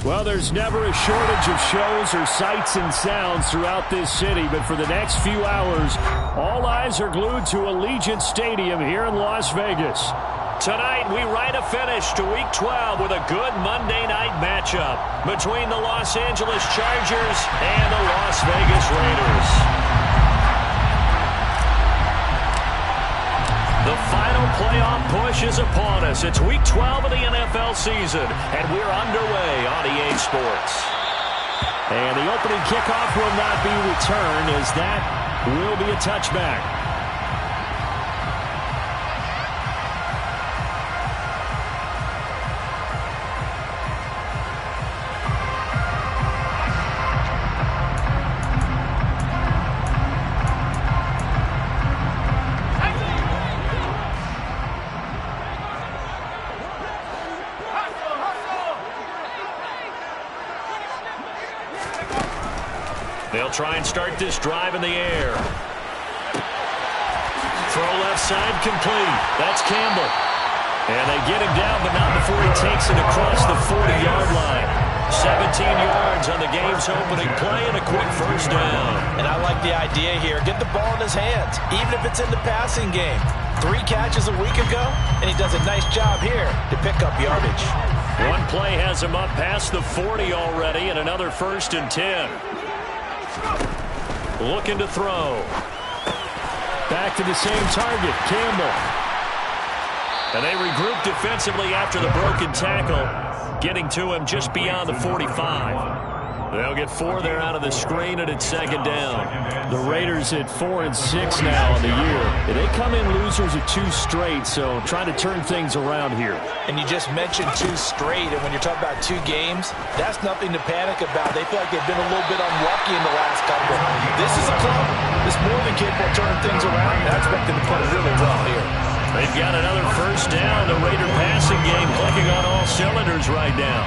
Well, there's never a shortage of shows or sights and sounds throughout this city, but for the next few hours, all eyes are glued to Allegiant Stadium here in Las Vegas. Tonight, we write a finish to Week 12 with a good Monday night matchup between the Los Angeles Chargers and the Las Vegas Raiders. The final playoff push is upon us. It's Week 12 of the NFL season, and we're underway on EA Sports. And the opening kickoff will not be returned, as that will be a touchback. They'll try and start this drive in the air. Throw left side complete. That's Campbell. And they get him down, but not before he takes it across the 40-yard line. 17 yards on the game's opening play and a quick first down. And I like the idea here. Get the ball in his hands, even if it's in the passing game. 3 catches a week ago, and he does a nice job here to pick up yardage. One play has him up past the 40 already, and another 1st and 10. Looking to throw. Back to the same target, Campbell. And they regroup defensively after the broken tackle, getting to him just beyond the 45. They'll get 4 there out of the screen, and it's 2nd down. The Raiders at 4-6 now on the year. They come in losers of 2 straight, so trying to turn things around here. And you just mentioned 2 straight, and when you're talking about 2 games, that's nothing to panic about. They feel like they've been a little bit unlucky in the last couple. This is a club that's more than capable of turning things around, and I expect them to play really well here. They've got another 1st down. The Raider passing game clicking on all cylinders right now.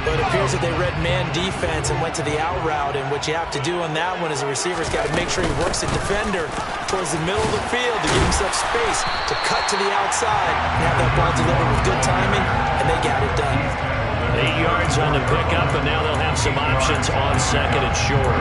But it appears that they read man defense and went to the out route, and what you have to do on that one is the receiver's got to make sure he works the defender towards the middle of the field to give himself space to cut to the outside and have that ball delivered with good timing, and they got it done. 8 yards on the pickup, and now they'll have some options on 2nd and short.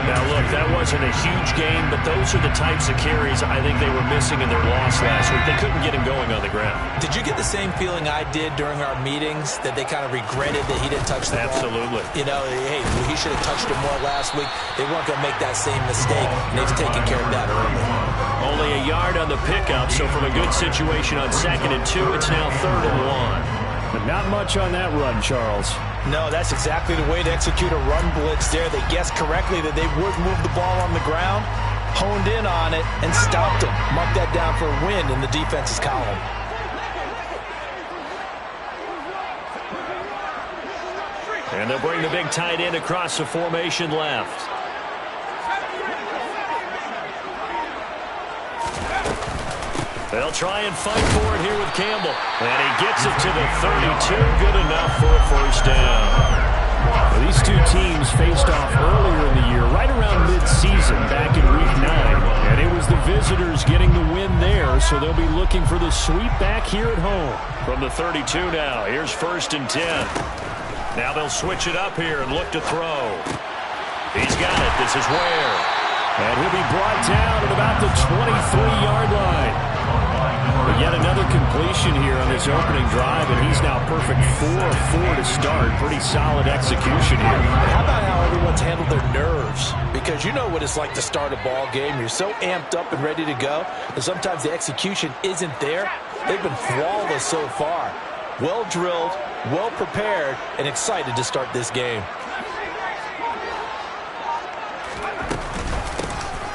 Now, look, that wasn't a huge game, but those are the types of carries I think they were missing in their loss last week. They couldn't get him going on the ground. Did you get the same feeling I did during our meetings, that they kind of regretted that he didn't touch the ball? Absolutely. You know, hey, he should have touched it more last week. They weren't going to make that same mistake, and they've taken care of that early. Only a yard on the pickup, so from a good situation on 2nd and 2, it's now 3rd and 1. But not much on that run, Charles. No, that's exactly the way to execute a run blitz there. They guessed correctly that they would move the ball on the ground, honed in on it, and stopped them. Mark that down for a win in the defense's column. And they'll bring the big tight end across the formation left. They'll try and fight for it here with Campbell. And he gets it to the 32. Good enough for a 1st down. Well, these 2 teams faced off earlier in the year, right around mid-season, back in Week 9. And it was the visitors getting the win there, so they'll be looking for the sweep back here at home. From the 32 now, here's 1st and 10. Now they'll switch it up here and look to throw. He's got it. This is Ware. And he'll be brought down at about the 23-yard line. But yet another completion here on this opening drive, and he's now perfect 4-4 to start. Pretty solid execution here. How about how everyone's handled their nerves? Because you know what it's like to start a ball game. You're so amped up and ready to go, and sometimes the execution isn't there. They've been flawless so far. Well drilled, well prepared, and excited to start this game.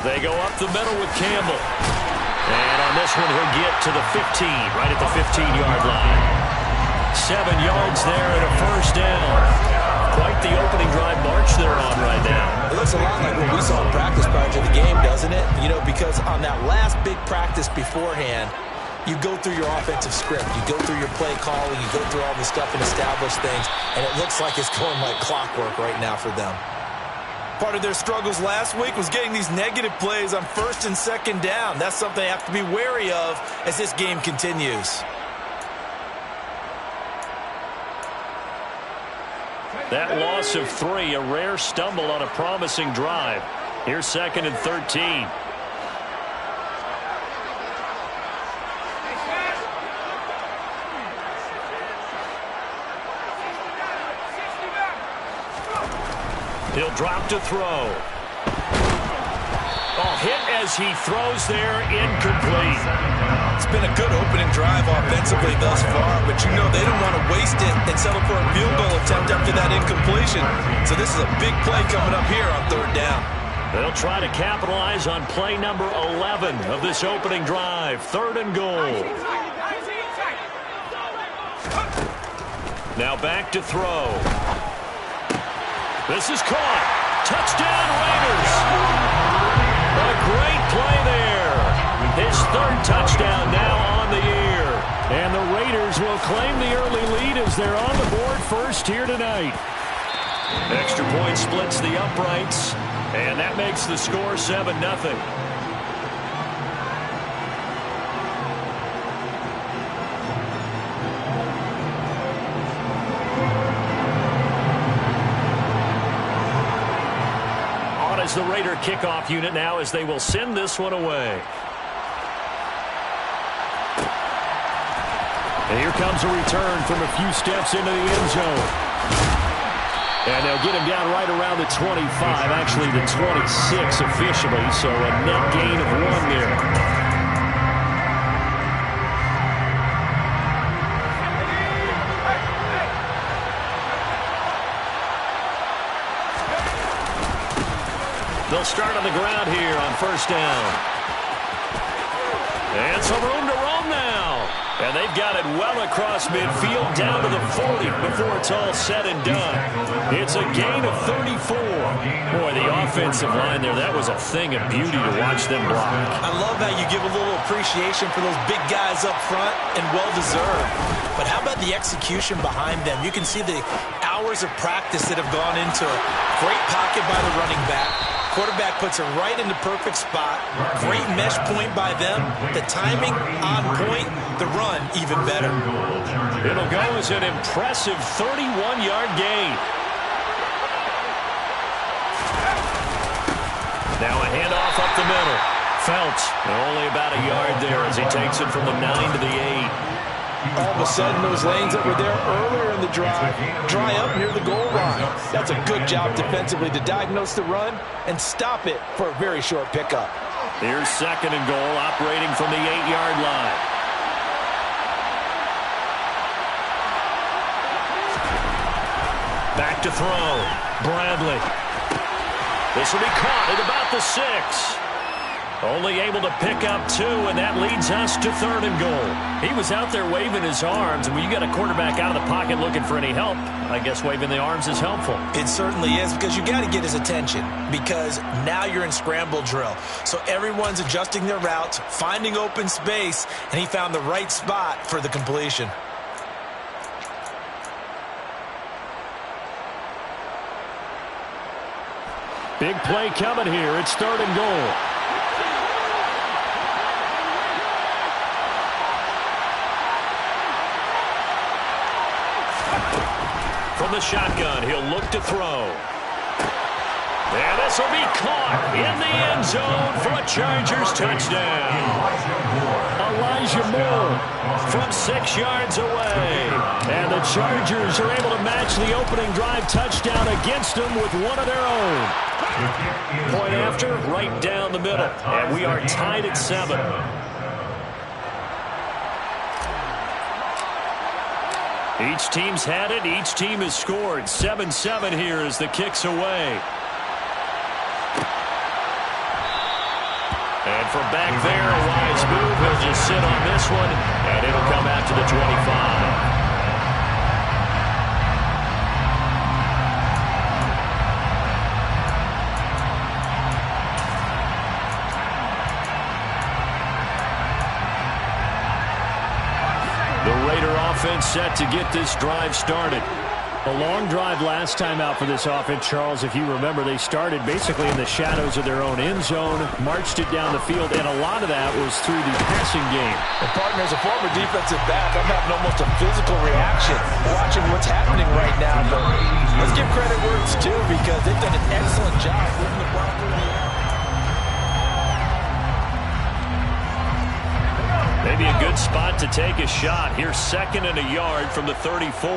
They go up the middle with Campbell. And on this one, he'll get to the 15, right at the 15-yard line. 7 yards there and a 1st down. Quite the opening drive march they're on right now. It looks a lot like what we saw in practice prior to the game, doesn't it? You know, because on that last big practice beforehand, you go through your offensive script. You go through your play calling. You go through all the stuff and establish things. And it looks like it's going like clockwork right now for them. Part of their struggles last week was getting these negative plays on 1st and 2nd down. That's something they have to be wary of as this game continues. That loss of 3, a rare stumble on a promising drive. Here's 2nd and 13. He'll drop to throw. Oh, hit as he throws there, incomplete. It's been a good opening drive offensively thus far, but you know they don't want to waste it and settle for a field goal attempt after that incompletion. So this is a big play coming up here on 3rd down. They'll try to capitalize on play number 11 of this opening drive. 3rd and goal. Now back to throw. This is caught. Touchdown, Raiders. A great play there. His 3rd touchdown now on the year. And the Raiders will claim the early lead as they're on the board first here tonight. Extra point splits the uprights, and that makes the score 7-0. Is the Raider kickoff unit now as they will send this one away. And here comes a return from a few steps into the end zone. And they'll get him down right around the 25, actually the 26 officially, so a net gain of 1 there. They'll start on the ground here on 1st down. And some room to roam now. And they've got it well across midfield down to the 40 before it's all said and done. It's a gain of 34. Boy, the offensive line there, that was a thing of beauty to watch them block. I love how you give a little appreciation for those big guys up front, and well-deserved. But how about the execution behind them? You can see the hours of practice that have gone into it. Great pocket by the running back. Quarterback puts it right in the perfect spot. Great mesh point by them. The timing on point. The run even better. It'll go as an impressive 31-yard gain. Now a handoff up the middle. Phelps only about a yard there as he takes it from the 9 to the 8. All of a sudden, those lanes that were there earlier in the drive dry up near the goal line. That's a good job defensively to diagnose the run and stop it for a very short pickup. Here's 2nd and goal, operating from the 8-yard line. Back to throw. Bradley. This will be caught at about the 6. Only able to pick up 2, and that leads us to 3rd and goal. He was out there waving his arms, and when you got a quarterback out of the pocket looking for any help, I guess waving the arms is helpful. It certainly is, because you got to get his attention, because now you're in scramble drill. So everyone's adjusting their routes, finding open space, and he found the right spot for the completion. Big play coming here. It's 3rd and goal. From the shotgun, he'll look to throw. And this will be caught in the end zone for a Chargers touchdown. Elijah Moore from 6 yards away. And the Chargers are able to match the opening drive touchdown against them with one of their own. Point after, right down the middle. And we are tied at 7. Each team's had it. Each team has scored. 7-7 here as the kick's away. And from back there, a wise move. He'll just sit on this one, and it'll come out to the 25. Offense set to get this drive started. A long drive last time out for this offense, Charles. If you remember, they started basically in the shadows of their own end zone, marched it down the field, and a lot of that was through the passing game. And partner, as a former defensive back, I'm having almost a physical reaction watching what's happening right now. But let's to take a shot. Here's 2nd and a yard from the 34.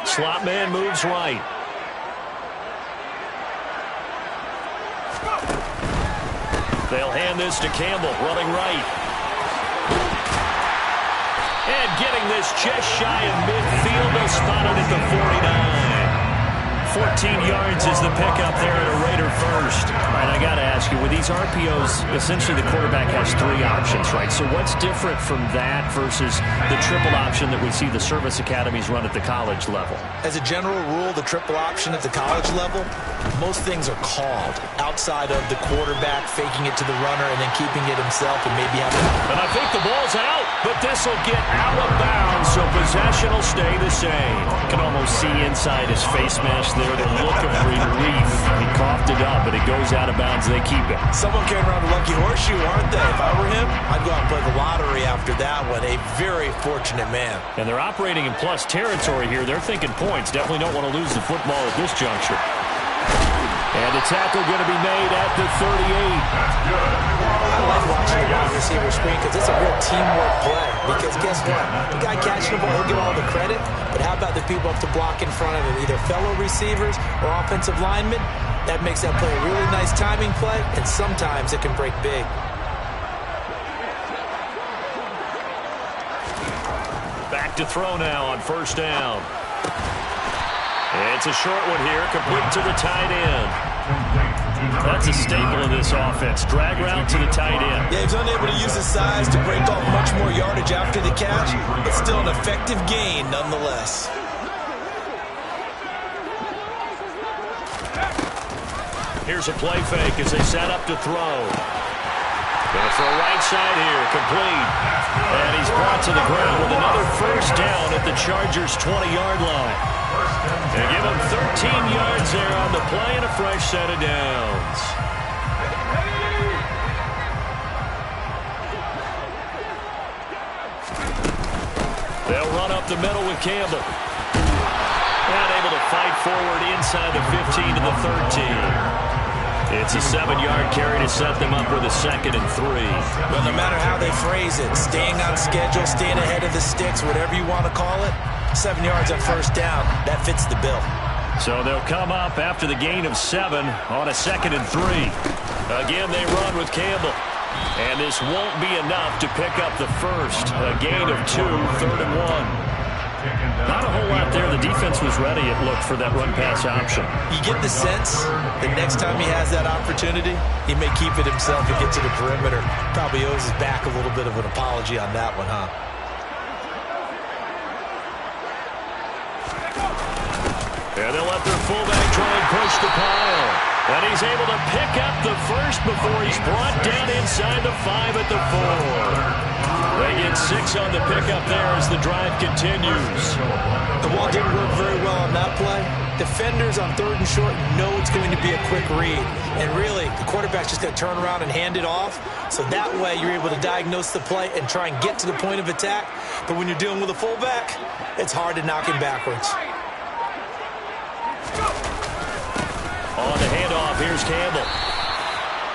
Slot man moves right. They'll hand this to Campbell, running right. And getting this just shy of midfield. They'll spot it at the 49. 14 yards is the pickup there at a Raider first. All right, I got to ask you, with these RPOs, essentially the quarterback has 3 options, right? So what's different from that versus the triple option that we see the service academies run at the college level? As a general rule, the triple option at the college level, most things are called outside of the quarterback faking it to the runner and then keeping it himself and maybe having... And I think the ball's out, but this will get out of bounds, so possession will stay the same. Can almost see inside his face mask there, the look of relief. He coughed it up, but it goes out of bounds. They keep it. Someone came around a lucky horseshoe, aren't they? If I were him, I'd go out and play the lottery after that one. A very fortunate man. And they're operating in plus territory here. They're thinking points. Definitely don't want to lose the football at this juncture. And the tackle going to be made at the 38. I like watching the wide receiver screen because it's a real teamwork play. Because guess what? The guy catching the ball will get all the credit, but how about the people up to block in front of him, either fellow receivers or offensive linemen? That makes that play a really nice timing play, and sometimes it can break big. Back to throw now on 1st down. It's a short one here, complete to the tight end. That's a staple of this offense. Drag route to the tight end. Yeah, he's unable to use his size to break off much more yardage after the catch, but still an effective gain nonetheless. Here's a play fake as they set up to throw. Going to throw right side here, complete. And he's brought to the ground with another 1st down at the Chargers' 20-yard line. They give him 13 yards there on the play and a fresh set of downs. They'll run up the middle with Campbell. And able to fight forward inside the 15 to the 13. It's a 7-yard carry to set them up with a 2nd and 3. Well, no matter how they phrase it, staying on schedule, staying ahead of the sticks, whatever you want to call it, 7 yards on 1st down, that fits the bill. So they'll come up after the gain of 7 on a 2nd and 3. Again, they run with Campbell. And this won't be enough to pick up the first. A gain of 2, 3rd and 1. Not a whole lot there. The defense was ready, it looked, for that run-pass option. You get the sense that next time he has that opportunity, he may keep it himself and get to the perimeter. Probably owes his back a little bit of an apology on that one, huh? And they'll let their fullback try and push the pile. And he's able to pick up the first before he's brought down inside the 5 at the 4. They get 6 on the pickup there as the drive continues. The ball didn't work very well on that play. Defenders on 3rd and short know it's going to be a quick read. And really, the quarterback's just going to turn around and hand it off. So that way, you're able to diagnose the play and try and get to the point of attack. But when you're dealing with a fullback, it's hard to knock him backwards. On the handoff, here's Campbell.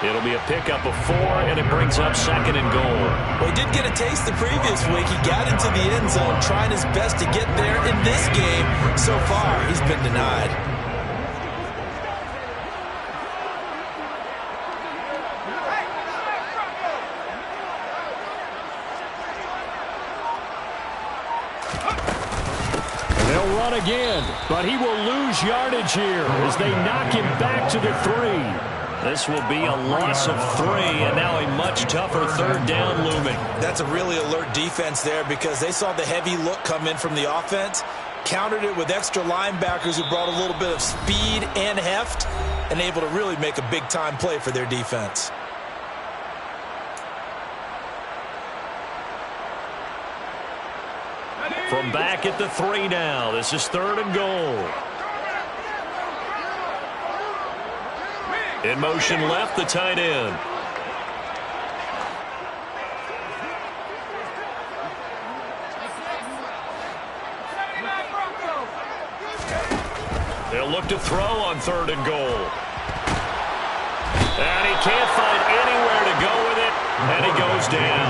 It'll be a pickup of 4, and it brings up 2nd and goal. Well, he did get a taste the previous week. He got into the end zone, trying his best to get there. In this game, so far, he's been denied. They'll run again, but he will lose yardage here as they knock him back to the 3. This will be a loss of 3, and now a much tougher 3rd down looming. That's a really alert defense there because they saw the heavy look come in from the offense, countered it with extra linebackers who brought a little bit of speed and heft, and able to really make a big-time play for their defense. From back at the 3 now, this is 3rd and goal. In motion left, the tight end. They'll look look to throw on 3rd and goal. And he can't find anywhere to go with it, and he goes down.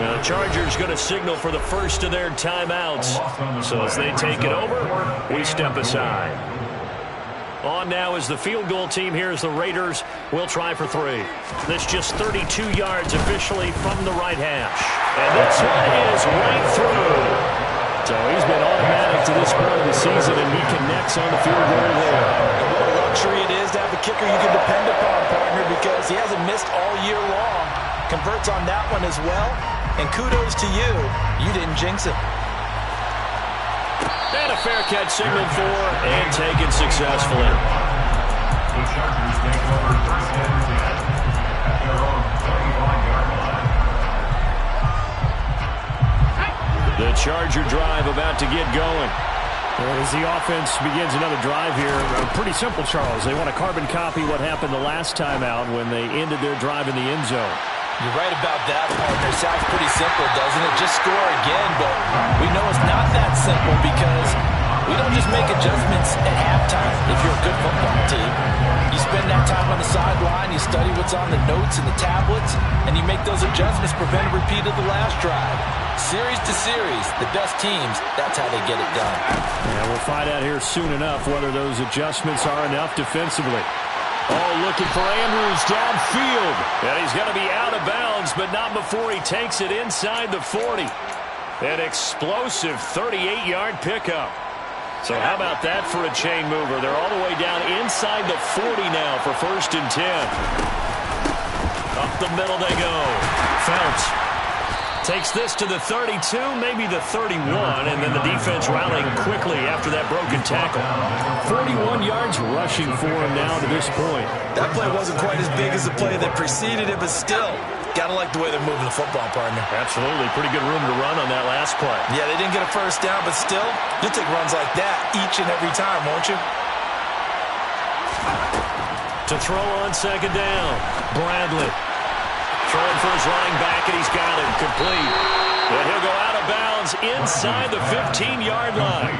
Now, the Chargers going to signal for the first of their timeouts. So as they take it over, we step aside. On now is the field goal team. Here's the Raiders. We'll try for 3. This just 32 yards officially from the right hash. And this one is right through. So he's been automatic to this part of the season, and he connects on the field goal there. What a luxury it is to have a kicker you can depend upon, partner, because he hasn't missed all year long. Converts on that one as well, and kudos to you. You didn't jinx him. And a fair catch signaled for and taken successfully. The Chargers take over 1st and 10 at their own 35-yard line. The Charger drive about to get going. As the offense begins another drive here, pretty simple, Charles. They want to carbon copy what happened the last time out when they ended their drive in the end zone. You're right about that, partner. Sounds pretty simple, doesn't it? Just score again, but we know it's not that simple because we don't just make adjustments at halftime if you're a good football team. You spend that time on the sideline, you study what's on the notes and the tablets, and you make those adjustments, prevent a repeat of the last drive. Series to series, the best teams, that's how they get it done. And we'll find out here soon enough whether those adjustments are enough defensively. Oh, looking for Andrews downfield. And he's going to be out of bounds, but not before he takes it inside the 40. An explosive 38-yard pickup. So how about that for a chain mover? They're all the way down inside the 40 now for 1st and 10. Up the middle they go. Phelps takes this to the 32, maybe the 31, and then the defense rallying quickly after that broken tackle. 41 yards rushing for him now to this point. That play wasn't quite as big as the play that preceded it, but still, gotta like the way they're moving the football, partner. Absolutely. Pretty good room to run on that last play. Yeah, they didn't get a first down, but still, you'll take runs like that each and every time, won't you? To throw on 2nd down, Bradley. Throwing for his running back, and he's got him complete. And he'll go out of bounds inside the 15-yard line.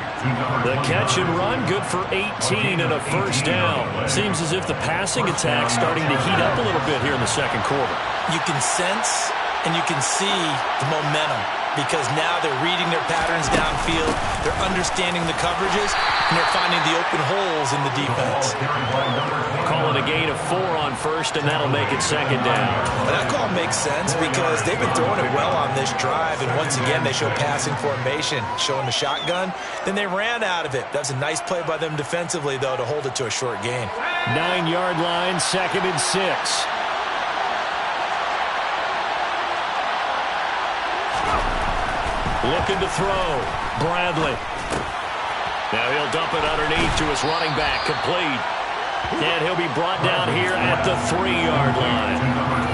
The catch and run, good for 18 and a first down. Seems as if the passing attack's starting to heat up a little bit here in the 2nd quarter. You can sense and you can see the momentum because now they're reading their patterns downfield, they're understanding the coverages, and they're finding the open holes in the defense. Call it a gain of 4 on 1st, and that'll make it 2nd down. But that call makes sense because they've been throwing it well on this drive, and once again they show passing formation, showing the shotgun. Then they ran out of it. That's a nice play by them defensively, though, to hold it to a short gain. 9-yard line, 2nd and 6. Looking to throw. Bradley. Now he'll dump it underneath to his running back. Complete. And he'll be brought down here at the 3-yard line.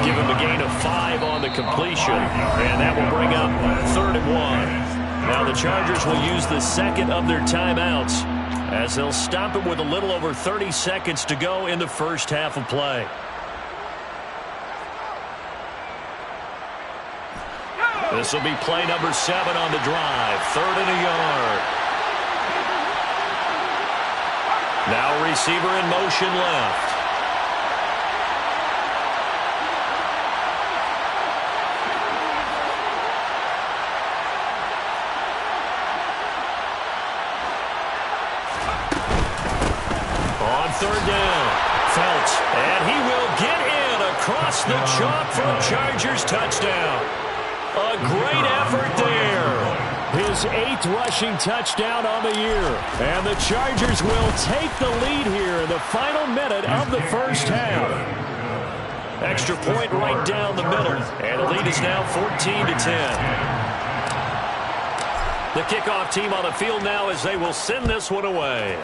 Give him a gain of 5 on the completion. And that will bring up 3rd and 1. Now the Chargers will use the 2nd of their timeouts as they'll stop it with a little over 30 seconds to go in the first half of play. This will be play number 7 on the drive. 3rd and a yard. Now receiver in motion left. On 3rd down, Phelps, and he will get in across the chalk for a Chargers touchdown. A great effort there. His 8th rushing touchdown on the year. And the Chargers will take the lead here in the final minute of the first half. Extra point right down the middle. And the lead is now 14-10. The kickoff team on the field now as they will send this one away.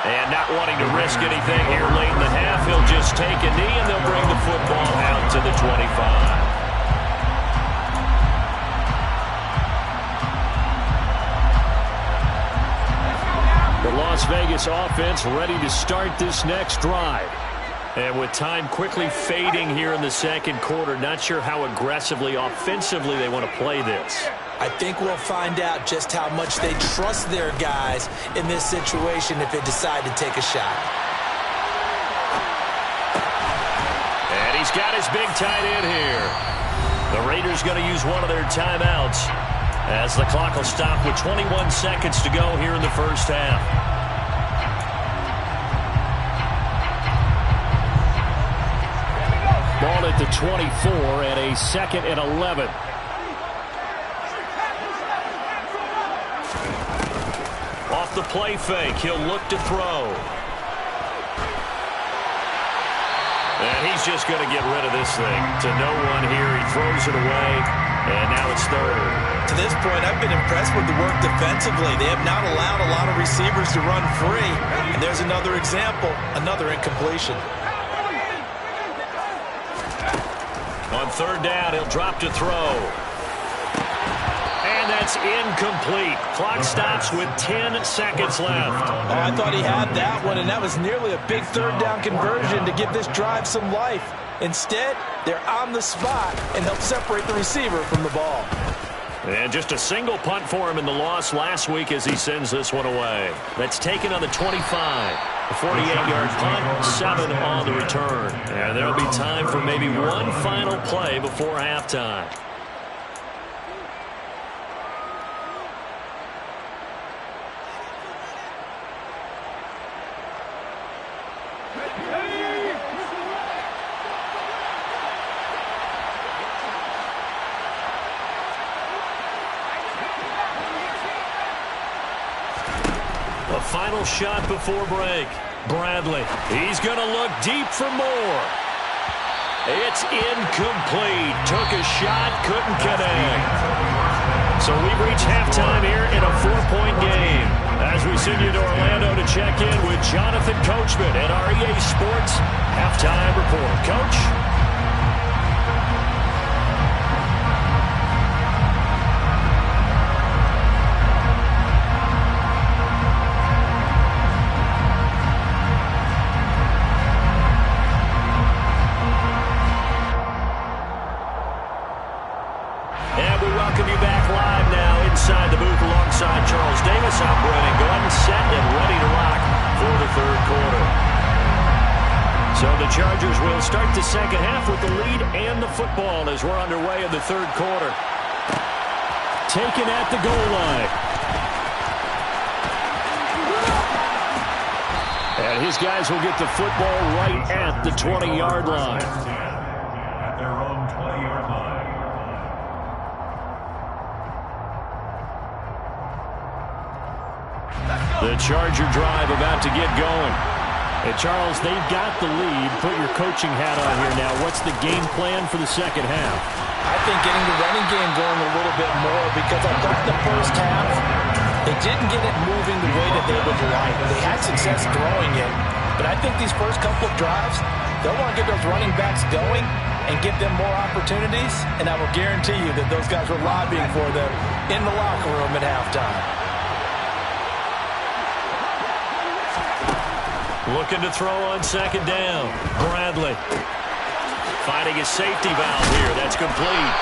And not wanting to risk anything here late in the half, he'll just take a knee and they'll bring the football out to the 25. The Las Vegas offense ready to start this next drive. And with time quickly fading here in the second quarter, not sure how aggressively, offensively they want to play this. I think we'll find out just how much they trust their guys in this situation if they decide to take a shot. And he's got his big tight end here. The Raiders going to use one of their timeouts as the clock will stop with 21 seconds to go here in the first half. Ball at the 24 and a 2nd and 11. Off the play fake, he'll look to throw. And he's just going to get rid of this thing to no one here. He throws it away, and now it's 3rd. To this point, I've been impressed with the work defensively. They have not allowed a lot of receivers to run free. And there's another example, another incompletion. On 3rd down, he'll drop to throw. And that's incomplete. Clock stops with 10 seconds left. Oh, I thought he had that one, and that was nearly a big 3rd down conversion to give this drive some life. Instead, they're on the spot and help separate the receiver from the ball. And just a single punt for him in the loss last week as he sends this one away. That's taken on the 25. A 48-yard punt, 7 on the return. And there'll be time for maybe one final play before halftime. A final shot before break. Bradley, he's going to look deep for more. It's incomplete. Took a shot, couldn't connect. So we've reached halftime here in a 4-point game. As we send you to Orlando to check in with Jonathan Coachman at our EA Sports Halftime Report. Coach? Inside the booth alongside Charles Davis. I'm Brennan Gordon, set and ready to rock for the 3rd quarter. So the Chargers will start the second half with the lead and the football as we're underway in the 3rd quarter. Taken at the goal line. And his guys will get the football right at the 20-yard line. At their own 20-yard line. The Charger drive about to get going. And Charles, they've got the lead. Put your coaching hat on here now. What's the game plan for the second half? I think getting the running game going a little bit more because I thought the first half they didn't get it moving the way that they would like. They had success throwing it, but I think these first couple of drives, they'll want to get those running backs going and give them more opportunities, and I will guarantee you that those guys were lobbying for them in the locker room at halftime. Looking to throw on 2nd down. Bradley finding his safety valve here. That's complete.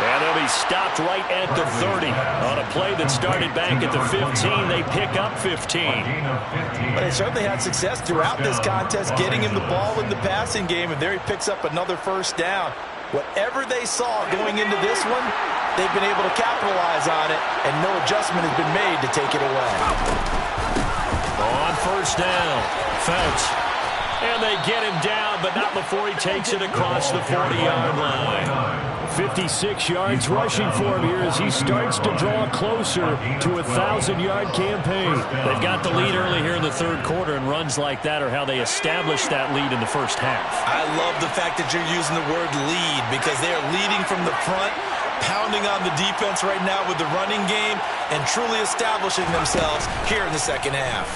And they'll be stopped right at the 30. On a play that started back at the 15, they pick up 15. But they certainly had success throughout this contest, getting him the ball in the passing game, and there he picks up another 1st down. Whatever they saw going into this one, they've been able to capitalize on it, and no adjustment has been made to take it away. On 1st down, Phelps. And they get him down, but not before he takes it across the 40-yard line. 56 yards rushing for him here as he starts to draw closer to a 1,000-yard campaign. They've got the lead early here in the 3rd quarter, and runs like that are how they establish that lead in the first half. I love the fact that you're using the word lead because they are leading from the front, pounding on the defense right now with the running game, and truly establishing themselves here in the second half.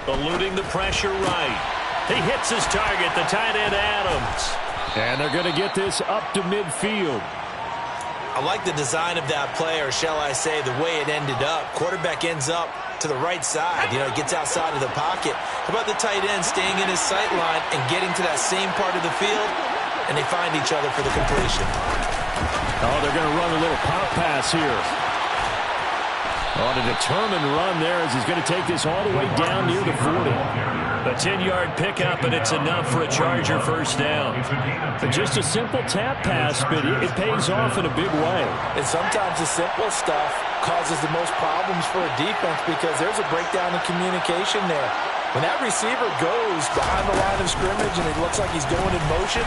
Eluding the pressure right. He hits his target, the tight end Adams. And they're going to get this up to midfield. I like the design of that play, or shall I say the way it ended up. Quarterback ends up to the right side. You know, he gets outside of the pocket. How about the tight end staying in his sight line and getting to that same part of the field, and they find each other for the completion. Oh, they're going to run a little pop pass here. On a determined run there as he's going to take this all the way down near the 40. A 10-yard pickup, and it's enough for a Charger first down. But just a simple tap pass, but it pays off in a big way. And sometimes the simple stuff causes the most problems for a defense because there's a breakdown in communication there. When that receiver goes behind the line of scrimmage and it looks like he's going in motion,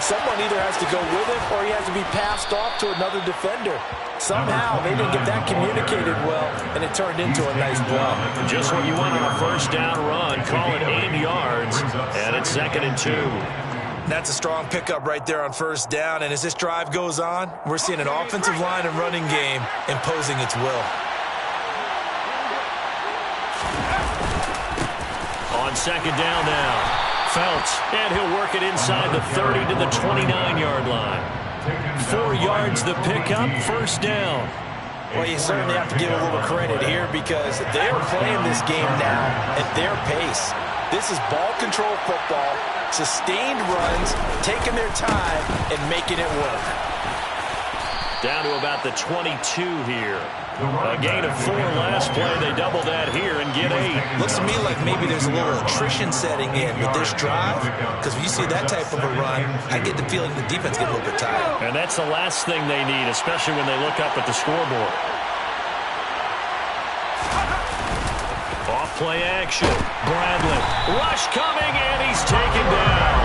someone either has to go with him or he has to be passed off to another defender. Somehow they didn't get that communicated well, and it turned into a nice play. Just what you want on a first down run. Call it 8 yards, and it's 2nd and 2. That's a strong pickup right there on first down, and as this drive goes on, we're seeing an offensive line and running game imposing its will. On 2nd down now, Felts, and he'll work it inside the 30 to the 29-yard line. 4 yards the pickup, first down. Well, you certainly have to give a little credit here because they are playing this game now at their pace. This is ball control football, sustained runs, taking their time, and making it work. Down to about the 22 here. A gain of 4 last play. They double that here and get 8. Looks to me like maybe there's a little attrition setting in with this drive because when you see that type of a run, I get the feeling the defense gets a little bit tired. And that's the last thing they need, especially when they look up at the scoreboard. Off play action. Bradley. Rush coming, and he's taken down.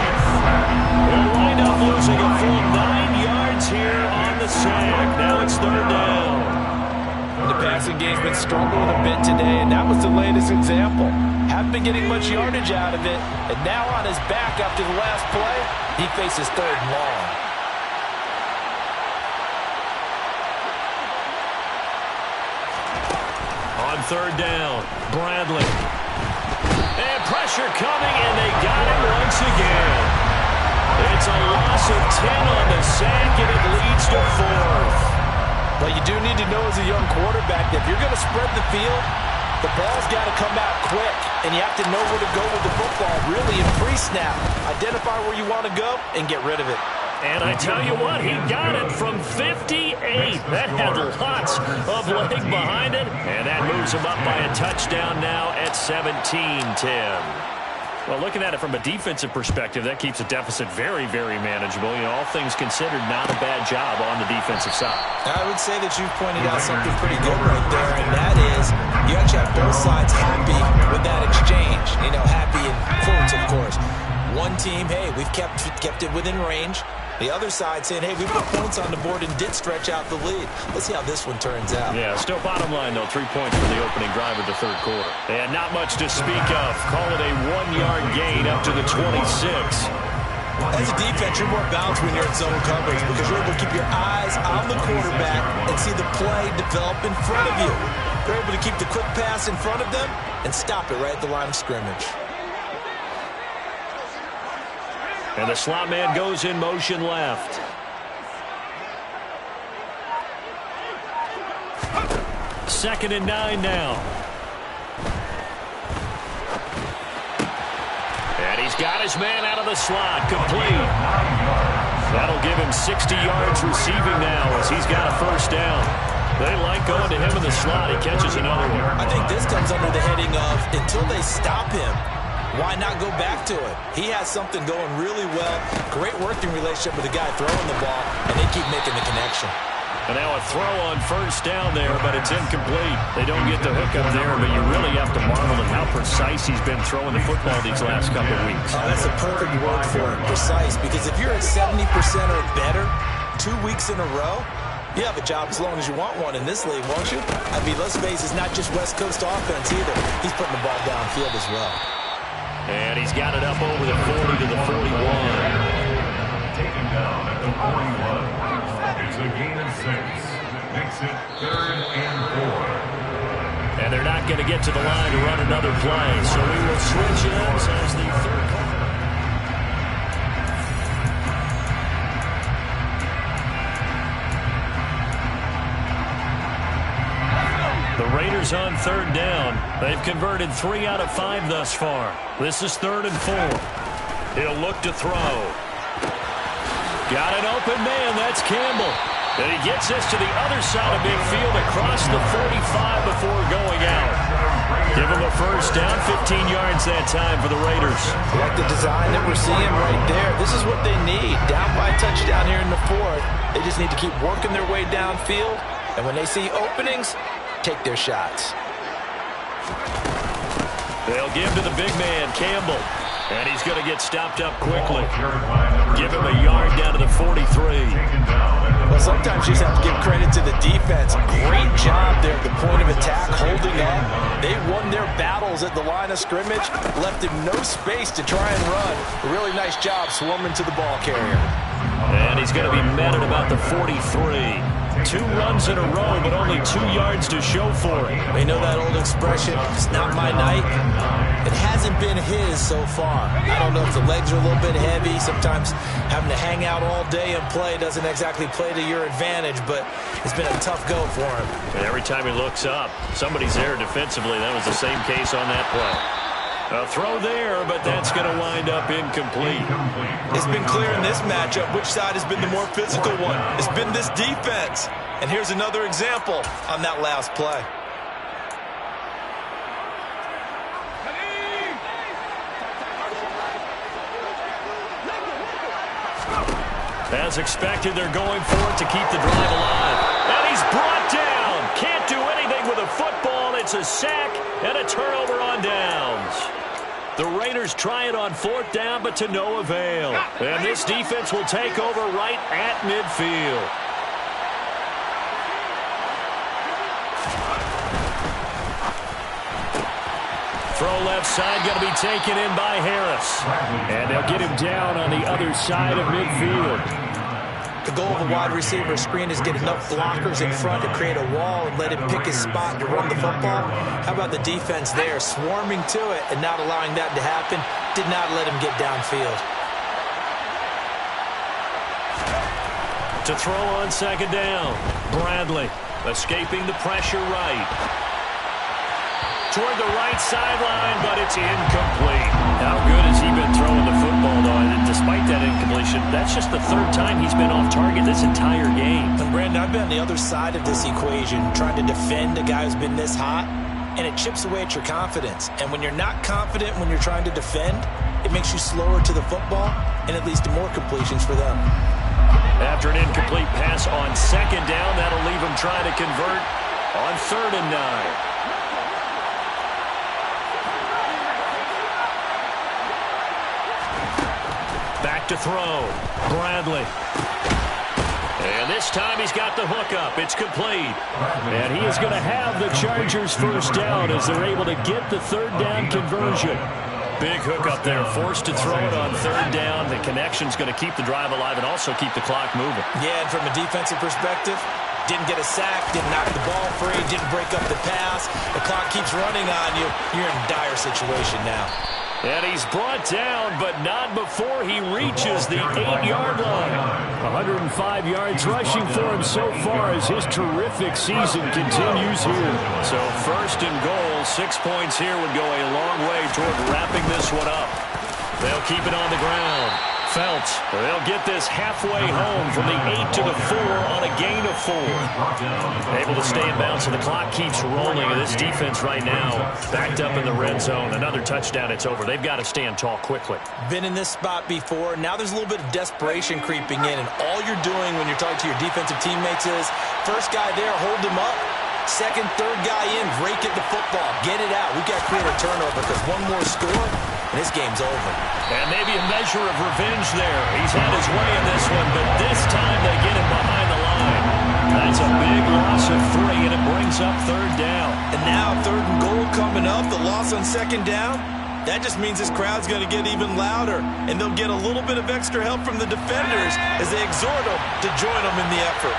We'll wind up losing a full 9 yards here on the sack. Now it's 3rd down. The passing game's been struggling a bit today, and that was the latest example. Haven't been getting much yardage out of it, and now on his back after the last play, he faces 3rd and long. On 3rd down, Bradley. And pressure coming, and they got him once again. It's a loss of 10 on the sack, and it leads to 4th. But you do need to know as a young quarterback that if you're going to spread the field, the ball's got to come out quick, and you have to know where to go with the football really in pre-snap. Identify where you want to go and get rid of it. And I tell you what, he got it from 58. That had lots of leg behind it, and that moves him up by a touchdown now at 17-10. Well, looking at it from a defensive perspective, that keeps the deficit very, very manageable. You know, all things considered, not a bad job on the defensive side. I would say that you've pointed out something pretty good right there, and that is you actually have both sides happy with that exchange. You know, happy in quotes, of course. One team, hey, we've kept it within range. The other side saying, hey, we put points on the board and did stretch out the lead. Let's see how this one turns out. Yeah, still bottom line, though, 3 points for the opening drive of the 3rd quarter. And not much to speak of. Call it a 1-yard gain up to the 26. As a defense, you're more balanced when you're in zone coverage because you're able to keep your eyes on the quarterback and see the play develop in front of you. You're able to keep the quick pass in front of them and stop it right at the line of scrimmage. And the slot man goes in motion left. Second and 9 now. And he's got his man out of the slot. Complete. That'll give him 60 yards receiving now as he's got a first down. They like going to him in the slot. He catches another one. I think this comes under the heading of until they stop him, why not go back to it? He has something going really well. Great working relationship with the guy throwing the ball, and they keep making the connection. And now a throw on first down there, but it's incomplete. They don't get the hook up there, but you really have to marvel at how precise he's been throwing the football these last couple of weeks. Oh, that's a perfect word for it, precise, because if you're at 70% or better 2 weeks in a row, you have a job as long as you want one in this league, won't you? I mean, let's face it, it's not just West Coast offense either. He's putting the ball downfield as well. And he's got it up over the 40 to the 41. Taken down at the 41. It's a gain of 6. Makes it 3rd and 4. And they're not going to get to the line to run another play. So we will switch ends as the 3rd quarter. The Raiders on 3rd down. They've converted 3 out of 5 thus far. This is 3rd and 4. He'll look to throw. Got an open man. That's Campbell. And he gets this to the other side of midfield across the 45 before going out. Give him a first down, 15 yards that time for the Raiders. I like the design that we're seeing right there. This is what they need. Down by a touchdown here in the 4th. They just need to keep working their way downfield. And when they see openings, take their shots. They'll give to the big man, Campbell. And he's going to get stopped up quickly. Give him a yard down to the 43. Well, sometimes you just have to give credit to the defense. Great job there at the point of attack, holding up. They won their battles at the line of scrimmage, left him no space to try and run. A really nice job swarming to the ball carrier. And he's going to be met at about the 43. 2 runs in a row, but only 2 yards to show for it. They know that old expression, it's not my night. It hasn't been his so far. I don't know if the legs are a little bit heavy. Sometimes having to hang out all day and play doesn't exactly play to your advantage, but it's been a tough go for him. And every time he looks up, somebody's there defensively. That was the same case on that play. A throw there, but that's going to wind up incomplete. It's been clear in this matchup which side has been the more physical one. It's been this defense. And here's another example on that last play. As expected, they're going for it to keep the drive alive. And he's brought down. Can't do anything with a football. It's a sack and a turnover on downs. The Raiders try it on 4th down, but to no avail. And this defense will take over right at midfield. Throw left side, going to be taken in by Harris. And they'll get him down on the other side of midfield. The goal of a wide receiver screen is get enough blockers in front to create a wall and let him pick his spot to run the football. How about the defense there, swarming to it and not allowing that to happen? Did not let him get downfield. To throw on 2nd down, Bradley escaping the pressure right. Toward the right sideline, but it's incomplete. How good has he been throwing the football, though? And despite that incompletion, that's just the 3rd time he's been off target this entire game. And Brandon, I've been on the other side of this equation, trying to defend a guy who's been this hot, and it chips away at your confidence. And when you're not confident when you're trying to defend, it makes you slower to the football, and it leads to more completions for them. After an incomplete pass on 2nd down, that'll leave him trying to convert on 3rd and 9. Back to throw. Bradley. And this time he's got the hook up. It's complete. And he is going to have the Chargers first down as they're able to get the 3rd down conversion. Big hook up there. Forced to throw it on 3rd down. The connection's going to keep the drive alive and also keep the clock moving. Yeah, and from a defensive perspective, didn't get a sack, didn't knock the ball free, didn't break up the pass. The clock keeps running on you. You're in a dire situation now. And he's brought down, but not before he reaches the 8-yard line. 105 yards rushing for him so far as his terrific season continues here. So 1st and goal, 6 points here would go a long way toward wrapping this one up. They'll keep it on the ground. Felts, they'll get this halfway home from the 8 to the 4 on a gain of 4. Able to stay in bounds, so the clock keeps rolling. And this defense right now backed up in the red zone. Another touchdown, it's over. They've got to stand tall quickly. Been in this spot before. Now there's a little bit of desperation creeping in, and all you're doing when you're talking to your defensive teammates is, first guy there, hold him up. 2nd, 3rd guy in, rake at the football. Get it out. We've got to create a turnover because one more score, and this game's over. And maybe a measure of revenge there. He's had his way in this one, but this time they get him behind the line. That's a big loss of 3, and it brings up 3rd down. And now 3rd and goal coming up, the loss on 2nd down. That just means this crowd's going to get even louder, and they'll get a little bit of extra help from the defenders as they exhort them to join them in the effort.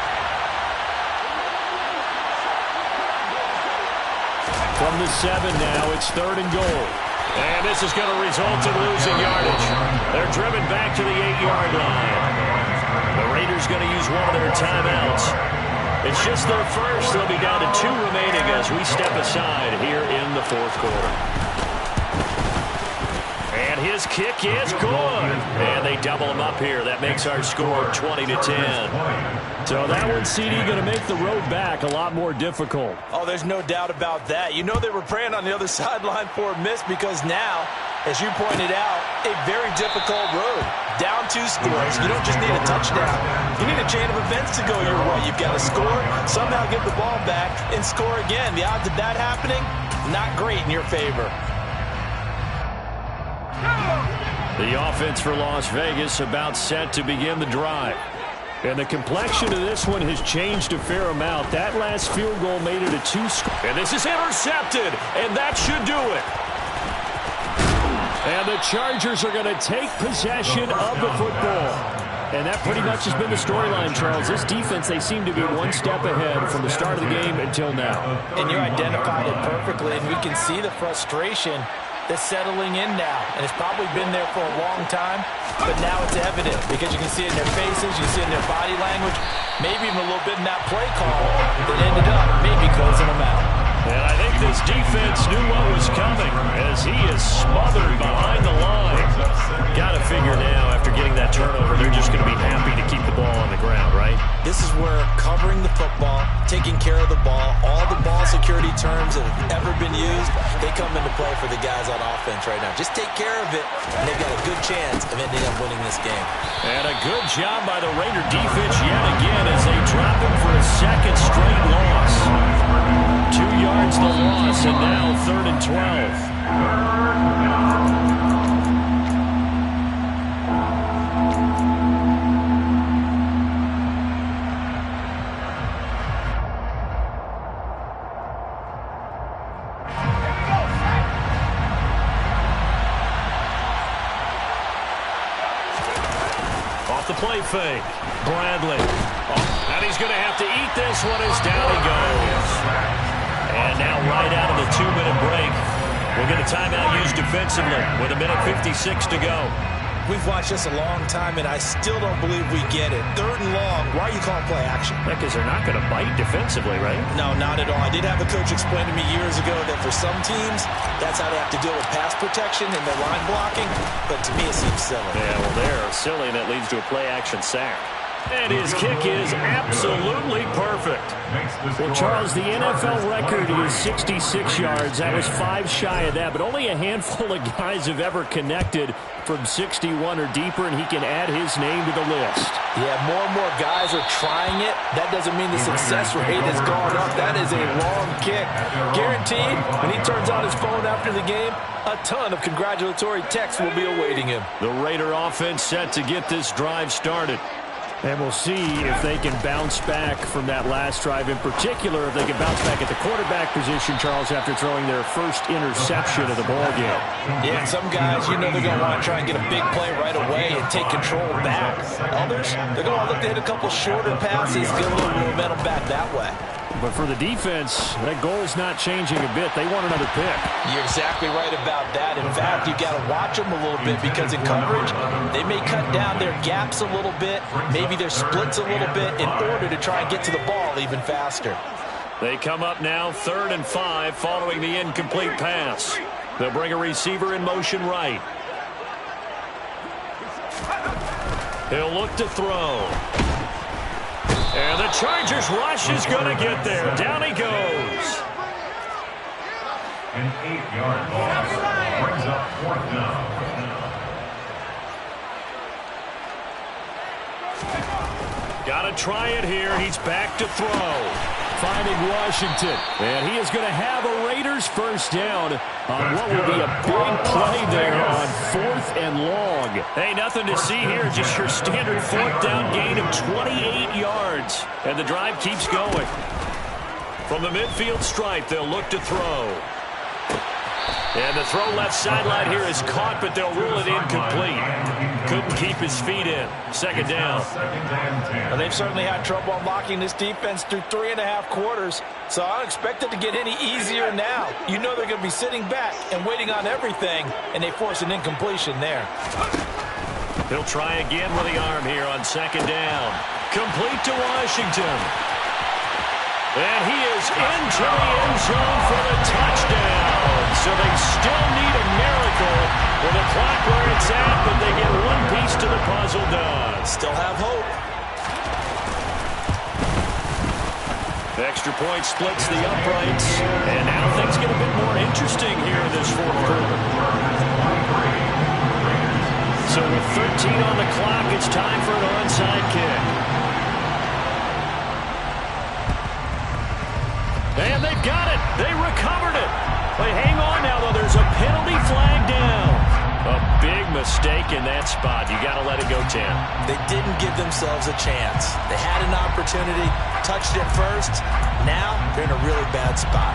From the 7 now, it's 3rd and goal. And this is going to result in losing yardage. They're driven back to the 8-yard line. The Raiders going to use one of their timeouts. It's just their first. They'll be down to 2 remaining as we step aside here in the fourth quarter. And his kick is good. And they double him up here. That makes our score 20-10. So that one, CD, going to make the road back a lot more difficult. Oh, there's no doubt about that. You know they were praying on the other sideline for a miss because now, as you pointed out, a very difficult road. Down 2 scores. You don't just need a touchdown. You need a chain of events to go your way. You've got to score, somehow get the ball back, and score again. The odds of that happening, not great in your favor. The offense for Las Vegas about set to begin the drive. And the complexion of this one has changed a fair amount. That last field goal made it a 2-score. And this is intercepted, and that should do it. And the Chargers are going to take possession of the football. And that pretty much has been the storyline, Charles. This defense, they seem to be one step ahead from the start of the game until now. And you identified it perfectly, and we can see the frustration that's settling in now. And it's probably been there for a long time, but now it's evident because you can see it in their faces, you see it in their body language, maybe even a little bit in that play call that ended up maybe closing them out. And I think this defense knew what was coming as he is smothered behind the line. Got to figure now, after getting that turnover, they're just going to be happy to keep the ball on the ground, right? This is where covering the football, taking care of the ball, all the ball security terms that have ever been used, they come into play for the guys on offense right now. Just take care of it, and they've got a good chance of ending up winning this game. And a good job by the Raider defense yet again as they drop him for a second straight loss. 2 yards the loss, and now 3rd and 12. Off the play fake. Bradley. Oh, and he's going to have to eat this one as down he goes. And now right out of the 2-minute break, we'll get a timeout used defensively with 1:56 to go. We've watched this a long time, and I still don't believe we get it. 3rd and long. Why are you calling play action? Yeah, because they're not going to bite defensively, right? No, not at all. I did have a coach explain to me years ago that for some teams, that's how they have to deal with pass protection and their line blocking. But to me, it seems silly. Yeah, well, they're silly, and that leads to a play action sack. And his kick is absolutely perfect. Well, Charles, the NFL record is 66 yards. That was 5 shy of that, but only a handful of guys have ever connected from 61 or deeper, and he can add his name to the list. Yeah, more and more guys are trying it. That doesn't mean the success rate has gone up. That is a long kick. Guaranteed, when he turns on his phone after the game, a ton of congratulatory texts will be awaiting him. The Raider offense set to get this drive started. And we'll see if they can bounce back from that last drive. In particular, if they can bounce back at the quarterback position, Charles, after throwing their first interception of the ball game. Yeah, some guys, you know they're going to want to try and get a big play right away and take control back. Others, they're going to look to hit a couple shorter passes, get a little momentum back that way. But for the defense, that goal's not changing a bit. They want another pick. You're exactly right about that. In fact, you've got to watch them a little bit because in coverage, they may cut down their gaps a little bit, maybe their splits a little bit in order to try and get to the ball even faster. They come up now 3rd and 5 following the incomplete pass. They'll bring a receiver in motion right. He'll look to throw. And the Chargers rush is going to get there. Down he goes. An 8-yard loss brings up 4th down. Got to try it here. He's back to throw. Finding Washington. And he is going to have a Raiders first down on what will be a big play there on 4th and long. Hey, nothing to see here. Just your standard 4th down gain of 28 yards. And the drive keeps going. From the midfield stripe, they'll look to throw. And the throw left sideline here is caught, but they'll rule it incomplete. Couldn't keep his feet in. 2nd down. Well, they've certainly had trouble unlocking this defense through 3.5 quarters, so I don't expect it to get any easier now. You know they're going to be sitting back and waiting on everything, and they force an incompletion there. He'll try again with the arm here on 2nd down. Complete to Washington. And he is into the end zone for the touchdown. So they still need a miracle with the clock where it's at, but they get one piece to the puzzle done. Still have hope. Extra point splits the uprights, and now things get a bit more interesting here in this fourth quarter. So with 13 on the clock, it's time for an onside kick. And they've got it. They recovered it. But hang on now, though. There's a penalty flag down. A big mistake in that spot. You got to let it go, Tim. They didn't give themselves a chance. They had an opportunity, touched it first. Now they're in a really bad spot.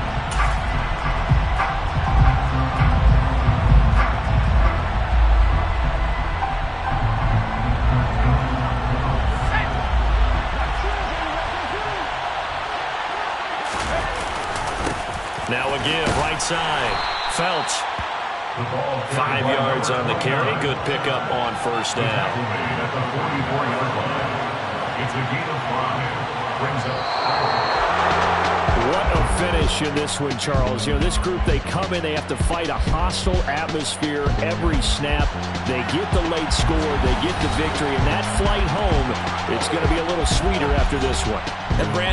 Now again, right side. Phelps. 5 yards on the carry. Good pickup on first down. At the 44-yard line. It's a gain of 5. Brings up 5. What a finish in this one, Charles. You know, this group, they come in, they have to fight a hostile atmosphere every snap. They get the late score, they get the victory, and that flight home, it's going to be a little sweeter after this one. And Brandon,